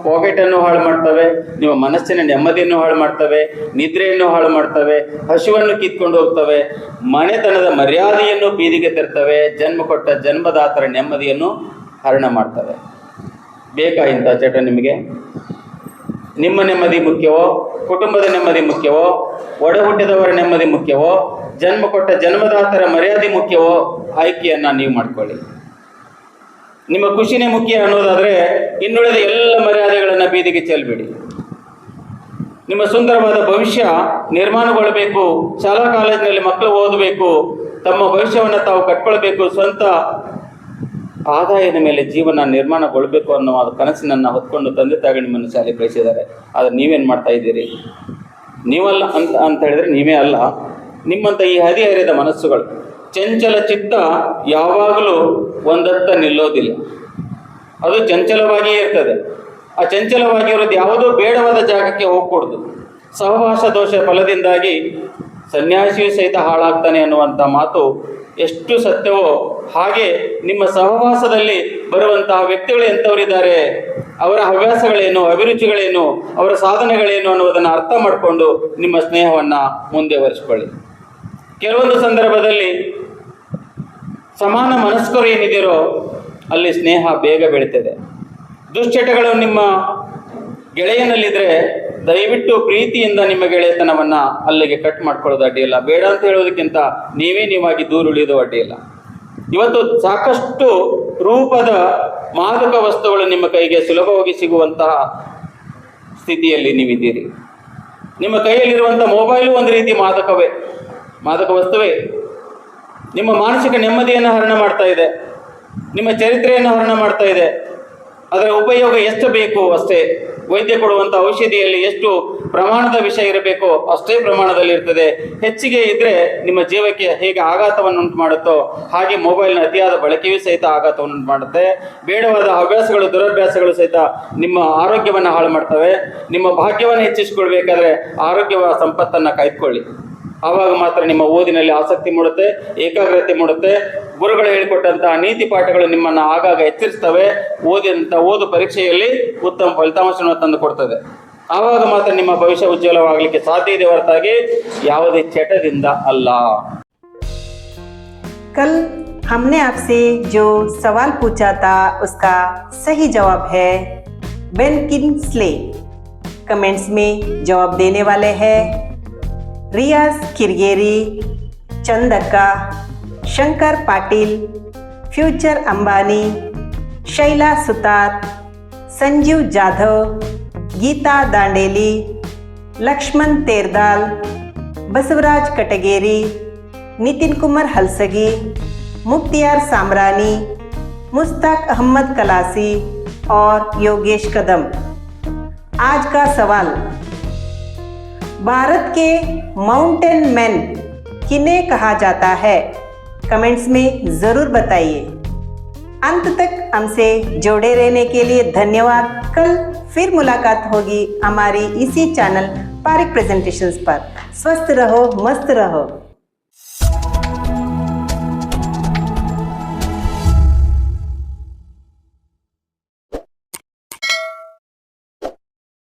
ಪಾಕೆಟನ್ನು ಹಾಳು ಮಾಡ್ತವೆ, ನಿಮ್ಮ ಮನಸ್ಸಿನ ನೆಮ್ಮದಿಯನ್ನು ಹಾಳು ಮಾಡ್ತವೆ, ನಿದ್ರೆಯನ್ನು ಹಾಳು ಮಾಡ್ತವೆ, ಹಸಿವನ್ನು ಕಿತ್ಕೊಂಡು ಹೋಗ್ತವೆ, ಮನೆತನದ ಮರ್ಯಾದೆಯನ್ನು ಬೀದಿಗೆ ತರ್ತವೆ, ಜನ್ಮ ಕೊಟ್ಟ ಜನ್ಮದಾತರ ನೆಮ್ಮದಿಯನ್ನು ಹರಣ ಮಾಡ್ತವೆ. ಬೇಕಾ ಇಂಥ ಚಟ ನಿಮಗೆ? ನಿಮ್ಮ ನೆಮ್ಮದಿ ಮುಖ್ಯವೋ, ಕುಟುಂಬದ ನೆಮ್ಮದಿ ಮುಖ್ಯವೋ, ಒಡ ಹುಟ್ಟಿದವರ ನೆಮ್ಮದಿ ಮುಖ್ಯವೋ, ಜನ್ಮ ಕೊಟ್ಟ ಜನ್ಮದಾತರ ಮರ್ಯಾದೆ ಮುಖ್ಯವೋ? ಆಯ್ಕೆಯನ್ನು ನೀವು ಮಾಡ್ಕೊಳ್ಳಿ. ನಿಮ್ಮ ಖುಷಿನೇ ಮುಖ್ಯ ಅನ್ನೋದಾದರೆ ಇನ್ನುಳಿದ ಎಲ್ಲ ಮರ್ಯಾದೆಗಳನ್ನು ಬೀದಿಗೆ ಚೆಲ್ಬಿಡಿ. ನಿಮ್ಮ ಸುಂದರವಾದ ಭವಿಷ್ಯ ನಿರ್ಮಾಣಗೊಳ್ಳಬೇಕು, ಶಾಲಾ ಕಾಲೇಜಿನಲ್ಲಿ ಮಕ್ಕಳು ಓದಬೇಕು, ತಮ್ಮ ಭವಿಷ್ಯವನ್ನು ತಾವು ಕಟ್ಕೊಳ್ಬೇಕು, ಸ್ವಂತ ಆದಾಯದ ಮೇಲೆ ಜೀವನ ನಿರ್ಮಾಣಗೊಳ್ಳಬೇಕು ಅನ್ನೋ ಕನಸಿನನ್ನು ಹೊತ್ಕೊಂಡು ತಂದೆ ತಾಯಿ ನಿಮ್ಮನ್ನು ಶಾಲೆ ಕಳಿಸಿದ್ದಾರೆ. ಆದರೆ ನೀವೇನು ಮಾಡ್ತಾ ಇದ್ದೀರಿ? ನೀವಲ್ಲ ಅಂತ ಹೇಳಿದರೆ ನೀವೇ ಅಲ್ಲ, ನಿಮ್ಮಂಥ ಈ ಹದಿಹರೆಯದ ಮನಸ್ಸುಗಳು, ಚಂಚಲ ಚಿತ್ತ ಯಾವಾಗಲೂ ಒಂದತ್ತ ನಿಲ್ಲೋದಿಲ್ಲ, ಅದು ಚಂಚಲವಾಗಿಯೇ ಇರ್ತದೆ. ಆ ಚಂಚಲವಾಗಿರೋದು ಯಾವುದೋ ಬೇಡವಾದ ಜಾಗಕ್ಕೆ ಹೋಗ್ಕೊಡ್ದು. ಸಹವಾಸ ದೋಷ ಫಲದಿಂದಾಗಿ ಸನ್ಯಾಸಿಯು ಸಹಿತ ಹಾಳಾಗ್ತಾನೆ ಅನ್ನುವಂಥ ಮಾತು ಎಷ್ಟು ಸತ್ಯವೋ ಹಾಗೆ ನಿಮ್ಮ ಸಹವಾಸದಲ್ಲಿ ಬರುವಂತಹ ವ್ಯಕ್ತಿಗಳು ಎಂಥವರಿದ್ದಾರೆ, ಅವರ ಹವ್ಯಾಸಗಳೇನು, ಅಭಿರುಚಿಗಳೇನು, ಅವರ ಸಾಧನೆಗಳೇನು ಅನ್ನೋದನ್ನು ಅರ್ಥ ಮಾಡಿಕೊಂಡು ನಿಮ್ಮ ಸ್ನೇಹವನ್ನು ಮುಂದುವರಿಸಿಕೊಳ್ಳಿ. ಕೆಲವೊಂದು ಸಂದರ್ಭದಲ್ಲಿ ಸಮಾನ ಮನಸ್ಕರು ಏನಿದ್ದೀರೋ ಅಲ್ಲಿ ಸ್ನೇಹ ಬೇಗ ಬೆಳೀತದೆ. ದುಶ್ಚಟಗಳು ನಿಮ್ಮ ಗೆಳೆಯನಲ್ಲಿದ್ದರೆ ದಯವಿಟ್ಟು ಪ್ರೀತಿಯಿಂದ ನಿಮ್ಮ ಗೆಳೆಯತನವನ್ನು ಅಲ್ಲಿಗೆ ಕಟ್ ಮಾಡ್ಕೊಳ್ಳೋದು ಅಡ್ಡಿಯಿಲ್ಲ. ಬೇಡ ಅಂತ ಹೇಳೋದಕ್ಕಿಂತ ನೀವಾಗಿ ದೂರ ಉಳಿಯೋದು ಅಡ್ಡಿಯಿಲ್ಲ. ಇವತ್ತು ಸಾಕಷ್ಟು ರೂಪದ ಮಾದಕ ವಸ್ತುಗಳು ನಿಮ್ಮ ಕೈಗೆ ಸುಲಭವಾಗಿ ಸಿಗುವಂತಹ ಸ್ಥಿತಿಯಲ್ಲಿ ನೀವಿದ್ದೀರಿ. ನಿಮ್ಮ ಕೈಯಲ್ಲಿರುವಂಥ ಮೊಬೈಲು ಒಂದು ರೀತಿ ಮಾದಕ ವಸ್ತುವೇ. ನಿಮ್ಮ ಮಾನಸಿಕ ನೆಮ್ಮದಿಯನ್ನು ಹರಣ ಮಾಡ್ತಾ ಇದೆ, ನಿಮ್ಮ ಚರಿತ್ರೆಯನ್ನು ಹರಣ ಮಾಡ್ತಾ ಇದೆ. ಅದರ ಉಪಯೋಗ ಎಷ್ಟು ಬೇಕು ಅಷ್ಟೇ. ವೈದ್ಯ ಕೊಡುವಂಥ ಔಷಧಿಯಲ್ಲಿ ಎಷ್ಟು ಪ್ರಮಾಣದ ವಿಷ ಇರಬೇಕೋ ಅಷ್ಟೇ ಪ್ರಮಾಣದಲ್ಲಿ ಇರ್ತದೆ. ಹೆಚ್ಚಿಗೆ ಇದ್ದರೆ ನಿಮ್ಮ ಜೀವಕ್ಕೆ ಹೇಗೆ ಆಘಾತವನ್ನು ಉಂಟು ಮಾಡುತ್ತೋ ಹಾಗೆ ಮೊಬೈಲ್ನ ಅತಿಯಾದ ಬಳಕೆಯೂ ಸಹಿತ ಆಘಾತವನ್ನು ಉಂಟು ಮಾಡುತ್ತೆ. ಬೇಡವಾದ ಹವ್ಯಾಸಗಳು, ದುರಭ್ಯಾಸಗಳು ಸಹಿತ ನಿಮ್ಮ ಆರೋಗ್ಯವನ್ನು ಹಾಳು ಮಾಡ್ತವೆ. ನಿಮ್ಮ ಭಾಗ್ಯವನ್ನು ಹೆಚ್ಚಿಸಿಕೊಳ್ಬೇಕಾದ್ರೆ ಆರೋಗ್ಯವ ಸಂಪತ್ತನ್ನು ಕಾಯ್ದುಕೊಳ್ಳಿ. ಆವಾಗ ಮಾತ್ರ ನಿಮ್ಮ ಓದಿನಲ್ಲಿ ಆಸಕ್ತಿ ಮೂಡುತ್ತೆ, ಏಕಾಗ್ರತೆ ಮೂಡುತ್ತೆ. ಗುರುಗಳು ಹೇಳಿಕೊಟ್ಟಂತಹ ನೀತಿ ಪಾಠಗಳು ನಿಮ್ಮನ್ನು ಆಗಾಗ ಎಚ್ಚರಿಸ್ತವೆ. ಓದು ಪರೀಕ್ಷೆಯಲ್ಲಿ ಉತ್ತಮ ಫಲಿತಾಂಶವನ್ನು ತಂದು ಕೊಡ್ತದೆ. ಆವಾಗ ಮಾತ್ರ ನಿಮ್ಮ ಭವಿಷ್ಯ ಉಜ್ವಲವಾಗಲಿಕ್ಕೆ ಸಾಧ್ಯ ಇದೆ, ಹೊರತಾಗಿ ಯಾವುದೇ ಚಟದಿಂದ ಅಲ್ಲ. कल हमने आपसे जो सवाल पूछा था उसका सही जवाब है बेन किंग्सले। कमेंट्स में जवाब देने वाले हैं रियाज किरगेरी, चंदक्का, शंकर पाटिल, फ्यूचर अंबानी, शैला सुतार, संजीव जाधव, गीता दांडेली, लक्ष्मण तेरदाल, बसवराज कटगेरी, नितिन कुमार हलसगी, मुख्तियार सामरानी, मुश्ताक अहमद कलासी और योगेश कदम। आज का सवाल, भारत के माउंटेन मैन किन्हें कहा जाता है? कमेंट्स में ज़रूर बताइए। अंत तक हमसे जुड़े रहने के लिए धन्यवाद। कल फिर मुलाकात होगी हमारी इसी चैनल पारिक प्रेजेंटेशंस पर। स्वस्थ रहो, मस्त रहो।